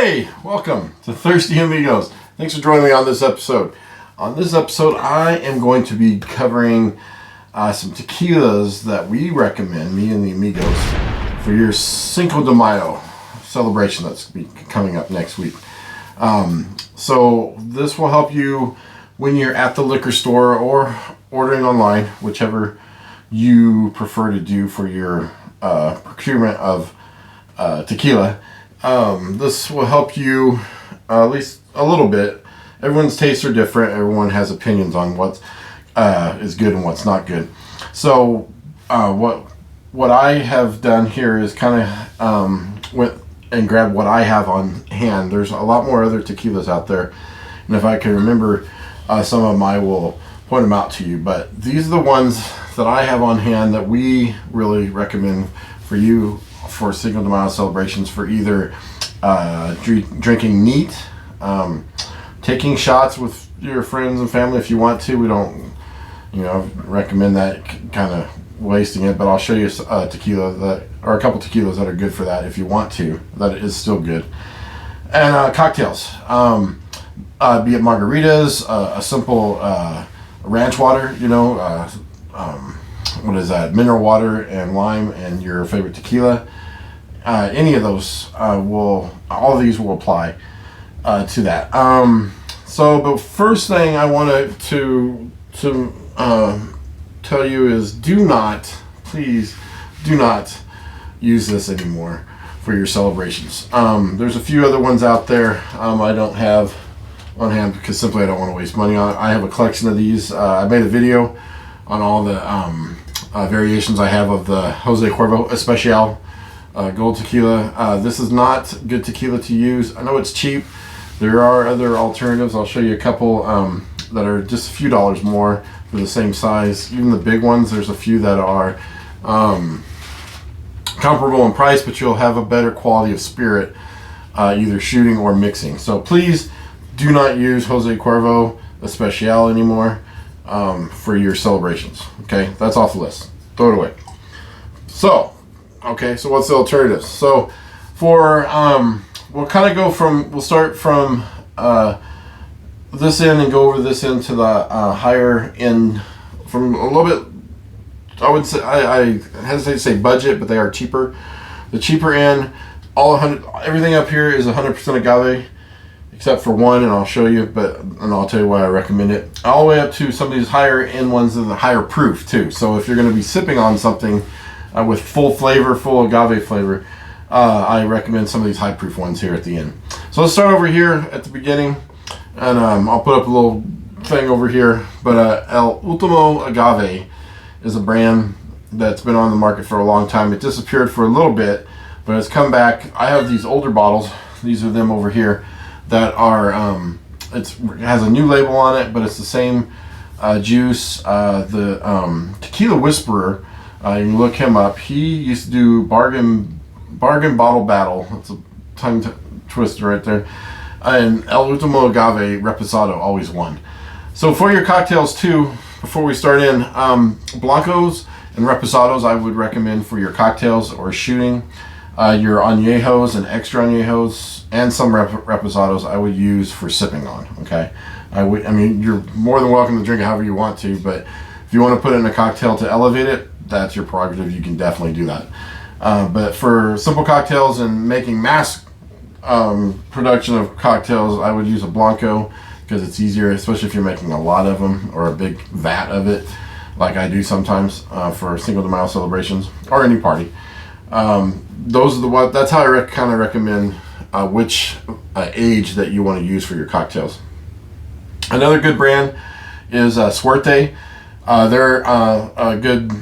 Hey, welcome to Thirsty Amigos. Thanks for joining me on this episode. On this episode, I am going to be covering some tequilas that we recommend, me and the Amigos, for your Cinco De Mayo celebration that's be coming up next week. So this will help you when you're at the liquor store or ordering online, whichever you prefer to do for your procurement of tequila. This will help you at least a little bit. Everyone's tastes are different. Everyone has opinions on what is good and what's not good. So what I have done here is kind of went and grabbed what I have on hand. There's a lot more other tequilas out there, and if I can remember some of them, I will point them out to you. But these are the ones that I have on hand that we really recommend for you for Cinco de Mayo celebrations, for either drinking neat, taking shots with your friends and family if you want to. We don't, recommend that kind of wasting it, but I'll show you a tequila that, or a couple tequilas that are good for that if you want to, that is still good. And cocktails, be it margaritas, a simple ranch water, what is that, mineral water and lime, and your favorite tequila. Any of those all of these will apply to that. But first thing I wanted to tell you is please do not use this anymore for your celebrations. There's a few other ones out there I don't have on hand because simply I don't want to waste money on it. I have a collection of these. I made a video on all the variations I have of the Jose Cuervo Especial gold tequila. This is not good tequila to use. I know it's cheap. There are other alternatives. I'll show you a couple that are just a few dollars more for the same size. Even the big ones, there's a few that are comparable in price, but you'll have a better quality of spirit either shooting or mixing. So please do not use Jose Cuervo Especial anymore for your celebrations. Okay, that's off the list. Throw it away. So what's the alternatives? So for we'll start from this end and go over this end to the higher end, from a little bit, I would say, I hesitate to say budget, but they are cheaper. The cheaper end, everything up here is 100% agave, except for one, and I'll show you, and I'll tell you why I recommend it. All the way up to some of these higher end ones that are the higher proof too. So if you're going to be sipping on something with full agave flavor, I recommend some of these high proof ones here at the end. So let's start over here at the beginning, and I'll put up a little thing over here. But El Ultimo Agave is a brand that's been on the market for a long time. It disappeared for a little bit, but it's come back. I have these older bottles. These are them over here that are, it has a new label on it, but it's the same juice. The Tequila Whisperer, you can look him up. He used to do bargain bottle battle. That's a tongue twister right there. And El Ultimo Agave Reposado always won. So for your cocktails too, before we start in, Blancos and Reposados I would recommend for your cocktails or shooting. Your añejos and extra añejos and some reposados I would use for sipping on. Okay, you're more than welcome to drink it however you want to, but if you want to put it in a cocktail to elevate it, that's your prerogative. You can definitely do that. But for simple cocktails and making mass production of cocktails, I would use a Blanco because it's easier, especially if you're making a lot of them or a big vat of it, like I do sometimes for Cinco de Mayo celebrations or any party. That's how I kind of recommend which age that you want to use for your cocktails. Another good brand is Suerte. They're a good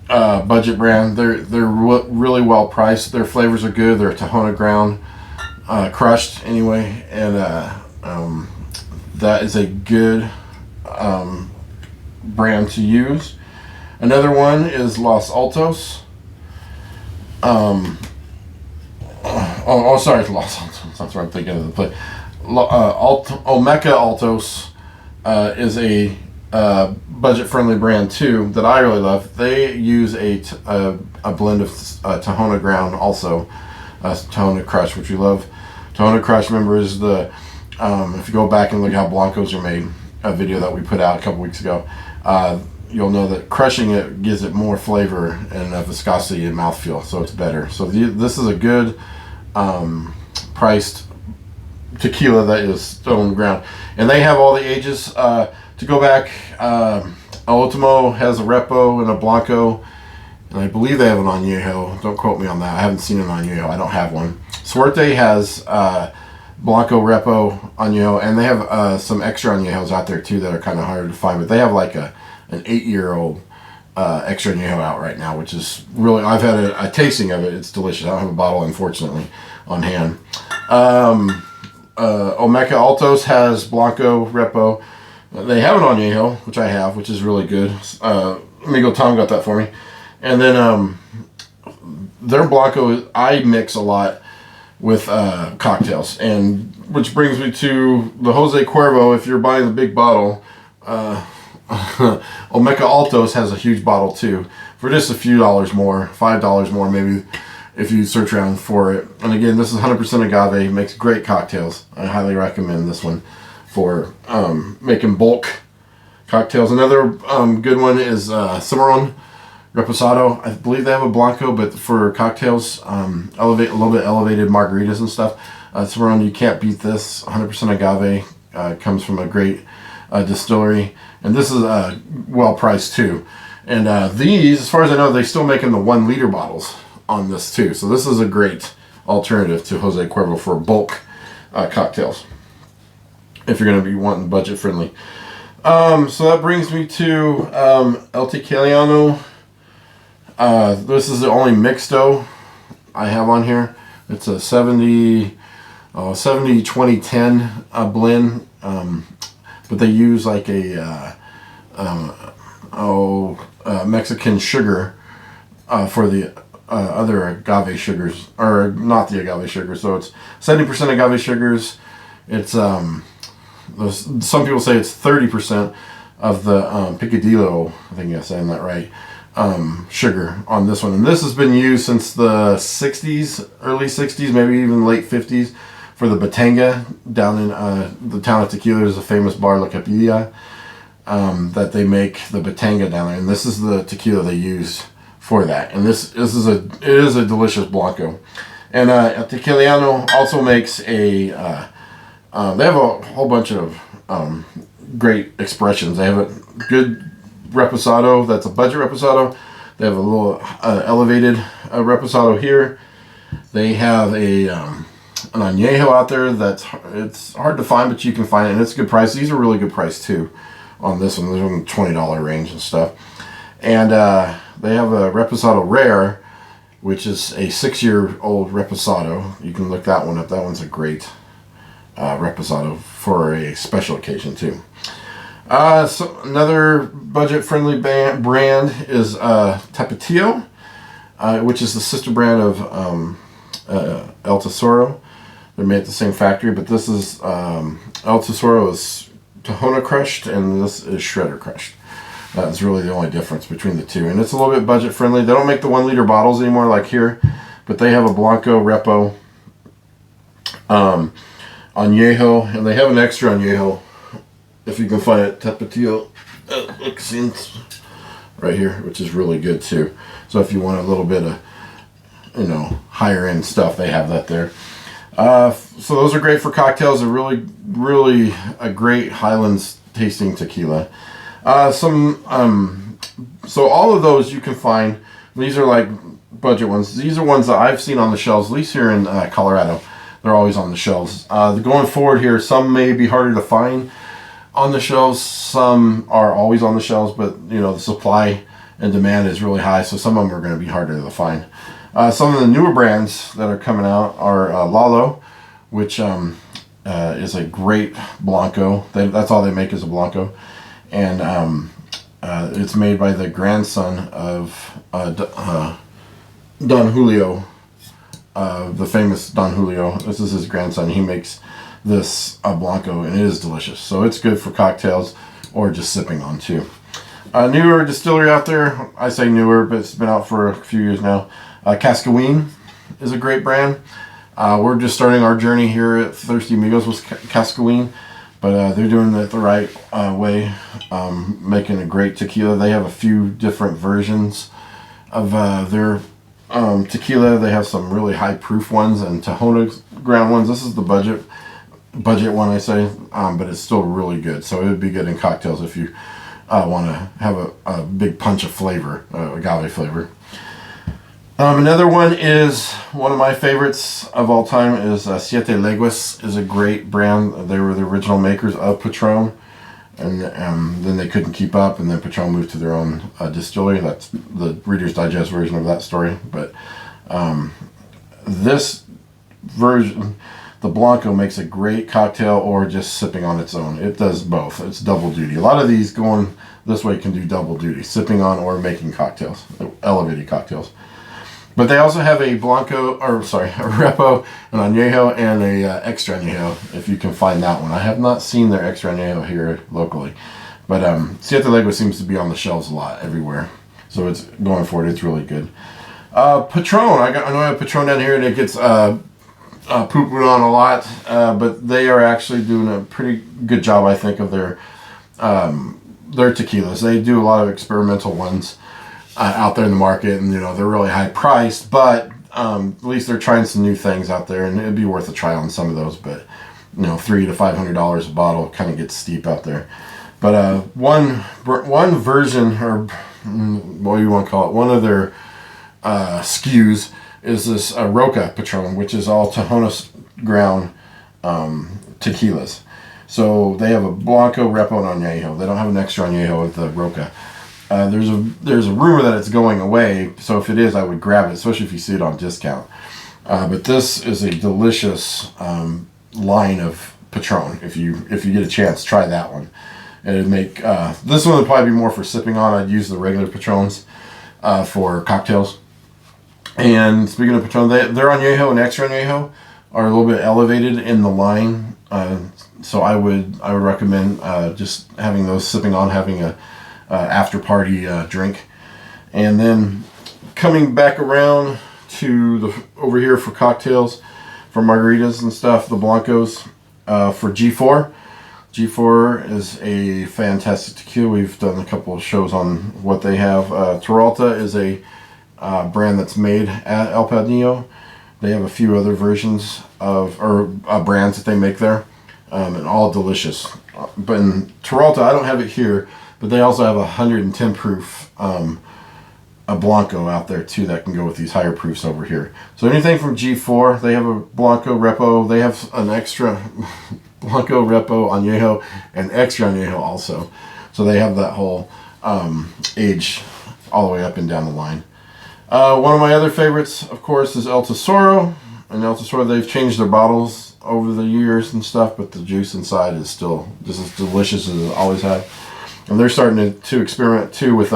budget brand. They're really well priced. Their flavors are good. They're Tahona ground crushed anyway, and that is a good brand to use. Another one is Los Altos. Sorry, it's Los Altos. That's what I'm thinking of the place. Olmeca Altos is a budget-friendly brand too that I really love. They use a blend of Tahona ground, also Tahona crush, which we love. Tahona Crush, remember, is the, if you go back and look at how Blancos are made, a video that we put out a couple weeks ago, you'll know that crushing it gives it more flavor and viscosity and mouthfeel, so it's better. So this is a good priced tequila that is still on the ground. And they have all the ages. To go back, Ultimo has a Repo and a Blanco, and I believe they have an Añejo. Don't quote me on that. I haven't seen an Añejo. I don't have one. Suerte has Blanco, Repo, Añejo, and they have some extra Añejos out there too that are kind of harder to find, but they have like an 8-year-old extra Añejo out right now, which is really, I've had a tasting of it. It's delicious. I don't have a bottle, unfortunately, on hand. Olmeca Altos has Blanco, Repo. They have an Añejo, which I have, which is really good. Amigo Tom got that for me. And then their Blanco, I mix a lot with cocktails. And which brings me to the Jose Cuervo. If you're buying the big bottle, Olmeca Altos has a huge bottle too, for just a few dollars more, $5 more maybe, if you search around for it. And again, this is 100% agave, makes great cocktails. I highly recommend this one for making bulk cocktails. Another good one is Cimarron Reposado. I believe they have a Blanco, but for cocktails, a little bit elevated margaritas and stuff. Cimarron, you can't beat this. 100% agave, comes from a great distillery, and this is well priced too. And these, as far as I know, they're still making the 1 liter bottles on this too. So this is a great alternative to Jose Cuervo for bulk cocktails, if you're going to be wanting budget friendly. So that brings me to El Tequiliano. This is the only mixto I have on here. It's a 70-20-10 blend, but they use like a Mexican sugar for the other agave sugars, or not the agave sugar. So it's 70% agave sugars. It's some people say it's 30% of the picadillo, I think I'm saying that right, sugar on this one. And this has been used since the 60s, early 60s, maybe even late 50s, for the Batanga down in the town of Tequila. There's a famous bar, La Capilla, that they make the Batanga down there, and this is the tequila they use for that. And it is a delicious Blanco. And Tequiliano also makes a they have a whole bunch of great expressions. They have a good Reposado that's a budget Reposado. They have a little elevated Reposado here. They have an Añejo out there it's hard to find, but you can find it, and it's a good price. These are really good price too on this one. They're in the $20 range and stuff. And they have a Reposado Rare, which is a 6-year-old Reposado. You can look that one up. That one's a great Reposado for a special occasion too. So another budget-friendly brand is Tapatio, which is the sister brand of El Tesoro. They're made at the same factory, but this is El Tesoro is Tahona crushed, and this is shredder crushed. That's really the only difference between the two, and it's a little bit budget-friendly. They don't make the 1 liter bottles anymore like here, but they have a Blanco, Repo, Añejo, and they have an extra Añejo, if you can find it, Tapatio, right here, which is really good too. So if you want a little bit of, higher end stuff, they have that there. So those are great for cocktails. They're really, really a great Highlands tasting tequila. So all of those you can find. These are like budget ones. These are ones that I've seen on the shelves, at least here in Colorado. They're always on the shelves. Going forward here, some may be harder to find on the shelves. Some are always on the shelves, but the supply and demand is really high, so some of them are going to be harder to find. Some of the newer brands that are coming out are Lalo, which is a great Blanco. That's all they make is a Blanco. And it's made by the grandson of Don Julio, the famous Don Julio. This is his grandson. He makes this Blanco, and it is delicious. So it's good for cocktails or just sipping on too. Newer distillery out there, I say newer, but it's been out for a few years now. Cascaween is a great brand. We're just starting our journey here at Thirsty Amigos with Cascaween, but they're doing it the right way, making a great tequila. They have a few different versions of their tequila. They have some really high proof ones and Tahona ground ones. This is the budget one, I say, but it's still really good. So it would be good in cocktails if you want to have a big punch of flavor, agave flavor. Another one is one of my favorites of all time is Siete Leguas is a great brand. They were the original makers of Patron, and then they couldn't keep up, and then Patron moved to their own distillery. That's the Reader's Digest version of that story. But this version, the Blanco, makes a great cocktail or just sipping on its own. It does both. It's double duty. A lot of these going this way can do double duty, sipping on or making cocktails, elevated cocktails. But they also have a Blanco, or sorry, a Repo, an Añejo, and a Extra Añejo, if you can find that one. I have not seen their Extra Añejo here locally. But Siete Leguas seems to be on the shelves a lot, everywhere. So it's going for it, it's really good. Patron, I know I have Patron down here, and it gets poo-pooed on a lot. But they are actually doing a pretty good job, I think, of their tequilas. They do a lot of experimental ones out there in the market, and they're really high priced, but at least they're trying some new things out there, and it'd be worth a try on some of those. But $300 to $500 a bottle kind of gets steep out there. But one version, or what do you want to call it, one of their SKUs is this Roca Patron, which is all Tahona ground tequilas. So they have a Blanco, Repo, and Añejo. They don't have an Extra Añejo with the Roca. There's a rumor that it's going away, so if it is, I would grab it, especially if you see it on discount. But this is a delicious line of Patron. If you get a chance, try that one. And it'd make this one would probably be more for sipping on. I'd use the regular Patrons for cocktails. And speaking of Patron, their Añejo and Extra Añejo are a little bit elevated in the line, so I would recommend just having those, sipping on, having a after party drink. And then coming back around to over here for cocktails, for margaritas and stuff, the Blancos for G4. G4 is a fantastic tequila. We've done a couple of shows on what they have. Terralta is a brand that's made at El Padillo. They have a few other versions of brands that they make there, and all delicious. But in Terralta, I don't have it here, but they also have a 110 proof a Blanco out there too that can go with these higher proofs over here. So anything from G4, they have a Blanco, Repo, they have an Extra Blanco, Repo, Añejo, and Extra Añejo also. So they have that whole age all the way up and down the line. One of my other favorites, of course, is El Tesoro. And El Tesoro, they've changed their bottles over the years and stuff, but the juice inside is still just as delicious as it always has. And they're starting to experiment too with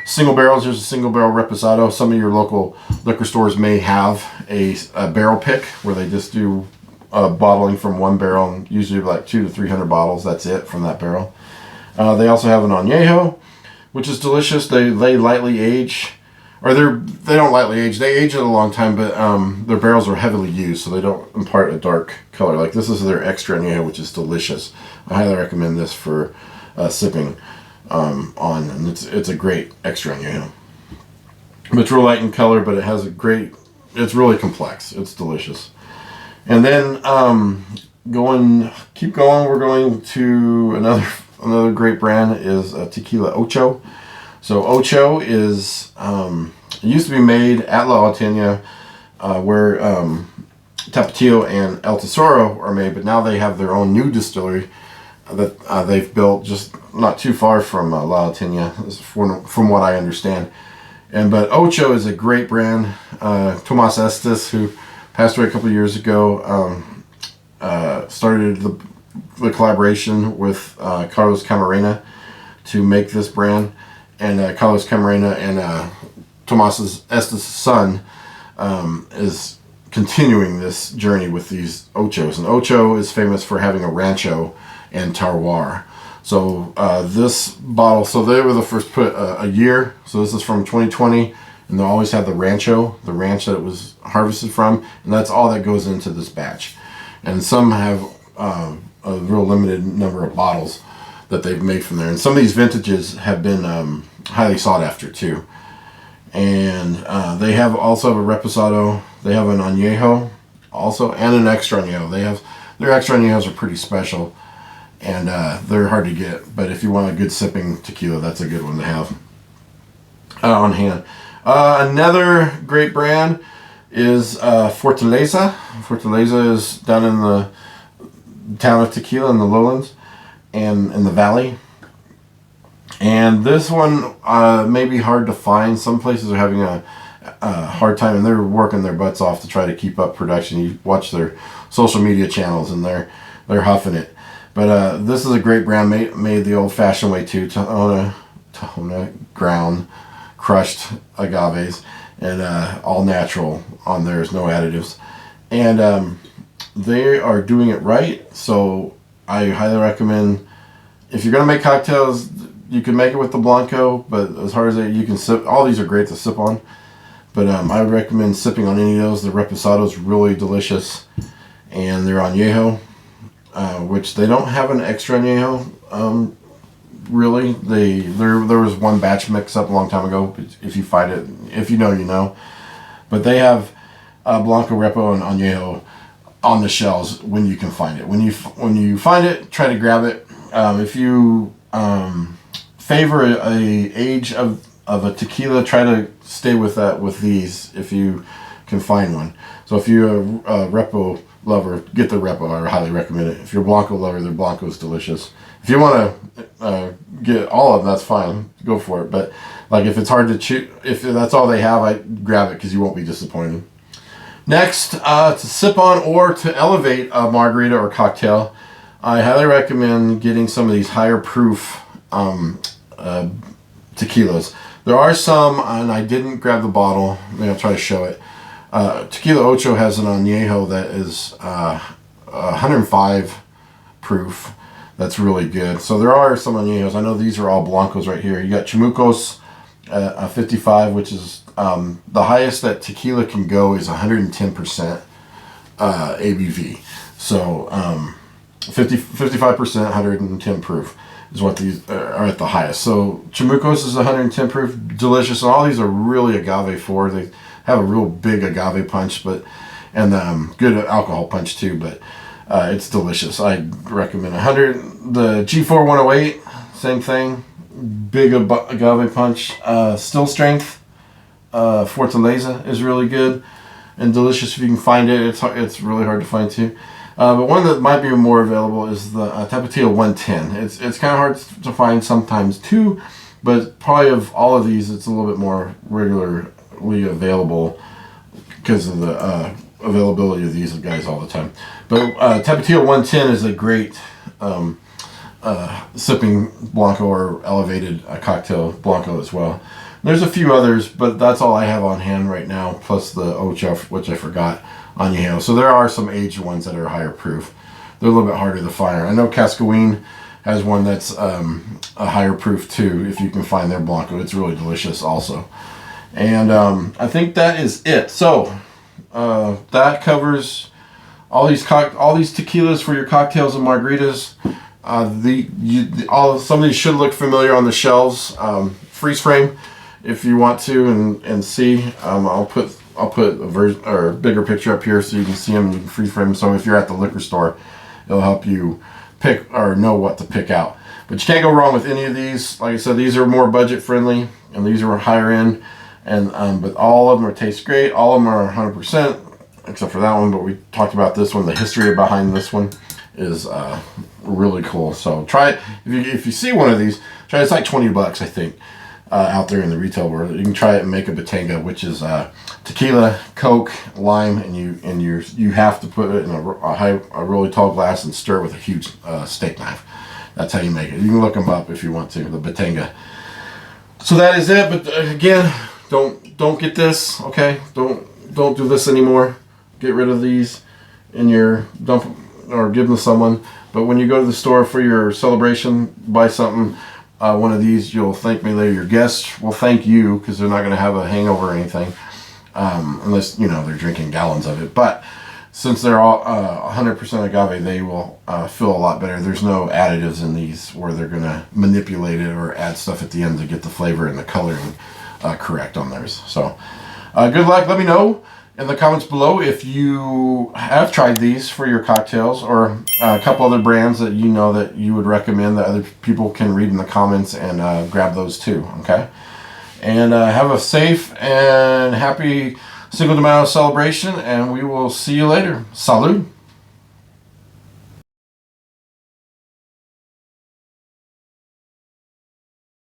single barrels. There's a single barrel reposado. Some of your local liquor stores may have a barrel pick where they just do bottling from one barrel, and usually like 200 to 300 bottles. That's it from that barrel. They also have an Añejo, which is delicious. They lightly age, or they don't lightly age. They age it a long time, but their barrels are heavily used, so they don't impart a dark color. Like this is their Extra Añejo, which is delicious. I highly recommend this for sipping on, and it's a great Extra Añejo. It's real light in color, but it has it's really complex. It's delicious. And then keep going. We're going to another great brand is Tequila Ocho. So Ocho is it used to be made at La Latena, where Tapatio and El Tesoro are made, but now they have their own new distillery that they've built just not too far from La Latena, from what I understand. But Ocho is a great brand. Tomas Estes, who passed away a couple of years ago, started the collaboration with Carlos Camarena to make this brand. And Carlos Camarena and Tomas Estes' son is continuing this journey with these Ochos. And Ocho is famous for having a rancho and terroir. So this bottle, so they were the first put a year. So this is from 2020, and they'll always have the ranch that it was harvested from, and that's all that goes into this batch. And some have a real limited number of bottles that they've made from there, and some of these vintages have been highly sought after too. And they also have a reposado, they have an añejo also, and an extra añejo. Their extra añejos are pretty special, and they're hard to get, but if you want a good sipping tequila, that's a good one to have on hand. Another great brand is Fortaleza. Fortaleza is down in the town of Tequila in the lowlands and in the valley. And this one may be hard to find. Some places are having a hard time, and they're working their butts off to try to keep up production. You watch their social media channels, and they're huffing it. But this is a great brand made the old-fashioned way too. Tahona ground crushed agaves, and all natural on there. There's no additives, and they are doing it right. So I highly recommend, if you're gonna make cocktails, you can make it with the Blanco, but as hard as you can sip, all these are great to sip on. But I would recommend sipping on any of those. The Reposado is really delicious, and they're añejo, which they don't have an extra añejo. Really, there was one batch mix up a long time ago. If you find it, if you know, you know. But they have Blanco, Repo, and añejo on the shelves when you can find it. When you find it, try to grab it. If you favor a age of a tequila, try to stay with that with these if you can find one. So if you're a Repo lover, get the Repo. I highly recommend it. If you're a Blanco lover, the Blanco is delicious. If you want to get all of them, that's fine. Go for it. But like, if it's hard to choose, if that's all they have, I grab it because you won't be disappointed. Next, to sip on or to elevate a margarita or cocktail, I highly recommend getting some of these higher proof tequilas. There are some, and I didn't grab the bottle. Maybe I'll try to show it. Tequila Ocho has an añejo that is 105 proof. That's really good. So there are some añejos. I know these are all Blancos right here. You got Chamucos, 55, which is the highest that tequila can go is 110% ABV. So 55%, 110 proof is what these are at the highest. So Chamucos is 110 proof, delicious. And all these are really agave forward. They have a real big agave punch, and good alcohol punch too. But it's delicious. I recommend 100. The G4 108, same thing. Big agave punch. Still strength. Fortaleza is really good and delicious if you can find it. It's really hard to find too. But one that might be more available is the Tapatio 110. It's kind of hard to find sometimes too, but probably of all of these, it's a little bit more regularly available because of the availability of these guys all the time. But Tapatio 110 is a great sipping Blanco or elevated cocktail Blanco as well. There's a few others, but that's all I have on hand right now, plus the Ocho, which I forgot, añejo. So there are some aged ones that are higher proof. They're a little bit harder to find. I know Cascaween has one that's a higher proof too, if you can find their Blanco. It's really delicious also. And I think that is it. So that covers all these tequilas for your cocktails and margaritas. Some of these should look familiar on the shelves. Freeze frame, if you want to and see. I'll put a version or a bigger picture up here so you can see them. You can freeze frame them. So if you're at the liquor store, it'll help you pick or know what to pick out. But you can't go wrong with any of these. Like I said, these are more budget friendly, and these are higher end. And but all of them taste great. All of them are 100%, except for that one. But we talked about this one. The history behind this one is really cool. So try it if you see one of these. Try it. It's like $20, I think, out there in the retail world. You can try it and make a batanga, which is tequila, Coke, lime, and you have to put it in a really tall glass and stir it with a huge steak knife. That's how you make it. You can look them up if you want to. The batanga. So that is it. But again, don't get this. Okay, don't do this anymore. Get rid of these in your dump or give them to someone. But when you go to the store for your celebration, buy something. one of these, you'll thank me later. Your guests will thank you because they're not going to have a hangover or anything, unless, you know, they're drinking gallons of it. But since they're all 100% agave, they will feel a lot better. There's no additives in these where they're going to manipulate it or add stuff at the end to get the flavor and the coloring correct on theirs. So good luck. Let me know in the comments below if you have tried these for your cocktails, or a couple other brands that you know that you would recommend that other people can read in the comments and grab those too. Okay, and have a safe and happy Cinco de Mayo celebration, and we will see you later. Salud.